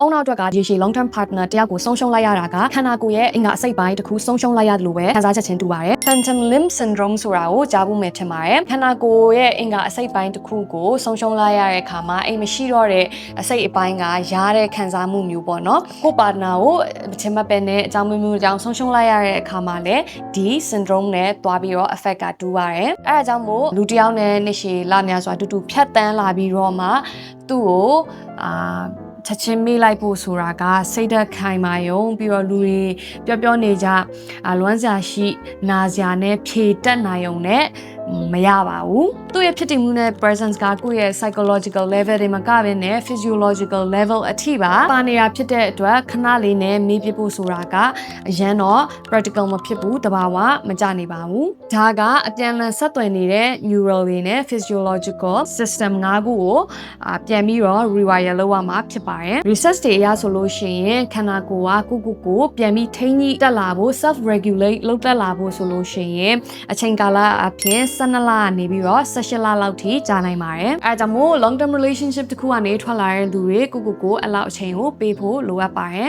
အုံနောက်အတွက်ကရေရှည် long term partner တယောက်ကိုဆုံးရှုံးလိုက်ရတာကခန္ဓာကိုယ်ရဲ့အင်္ဂါအစိတ်ပိုင်းတစ်ခုဆုံးရှုံးလိုက်ရတယ်လို့ပဲခံစားချက်ချင်းတူပါတယ် phantom limb syndrome ဆိုတာကိုကြားဖို့မယ်ထင်ပါတယ်ခန္ဓာကိုယ်ရဲ့အင်္ဂါအစိတ်ပိုင်းတစ်ခုကိုဆုံးရှုံးလိုက်ရတဲ့အခါမှာအိမ်မရှိတော့တဲ့အစိတ်အပိုင်းကရားတဲ့ခံစားမှုမျိုးပေါ့နော်ကို partner ကိုချင်မပဲနဲ့အကြောင်းမျိုးအကြောင်းဆုံးရှုံးလိုက်ရတဲ့အခါမှာလည်းဒီ syndrome နဲ့တွားပြီးတော့ effect ကတူပါတယ်အဲဒါကြောင့်မို့လူတစ်ယောက်နဲ့နှစ်ရှည်လများစွာတူတူဖြတ်တန်းလာပြီးတော့မှသူ့ကိုချက်ချင်းမေးလိုက်ဖို့ဆိုတာကစိတ်ဓာတ်ခိုင်မာယုံပြီးတော့လူတွေပြောနေကြလွမ်းစရာရှိနာစရာနဲ့ဖြေတက်နိုင်ုံနဲ့မရပါဘူးသူ့ရဲ့ဖြစ်တည်မှုနဲ့ presence ကကိုယ့်ရဲ့ psychological level တွေမှာကပဲနဲ့ physiological level အထိပါနေတာဖြစ်တဲ့အတွက်ခဏလေးနဲ့မေးပြဖို့ဆိုတာကအရန်တော့ practical မဖြစ်ဘူးတဘာဝမကြနေပါဘူးဒါကအပြန်အလှန်ဆက်သွယ်နေတဲ့ neural တွေနဲ့ physiological system ၅ခုကိုပြန်ပြီးတော့ rewire လုပ်ရမှာဖြစ်ပါတယ် research တွေအရဆိုလို့ရှိရင်ခန္ဓာကိုယ်ကကိုပြန်ပြီးထိန်းညှိတက်လာဖို့ self regulate လုပ်တက်လာဖို့ဆိုလို့ရှိရင်အချိန်ကာလအပြင်12လကနေပြီးတော့18လလောက်ထိကြာနိုင်ပါတယ်အဲဒါကြောင့်မို့ long term relationship တစ်ခုကနေထွက်လာတဲ့လူတွေကိုအဲ့လောက်အချိန်ကိုပေးဖို့လိုအပ်ပါတယ်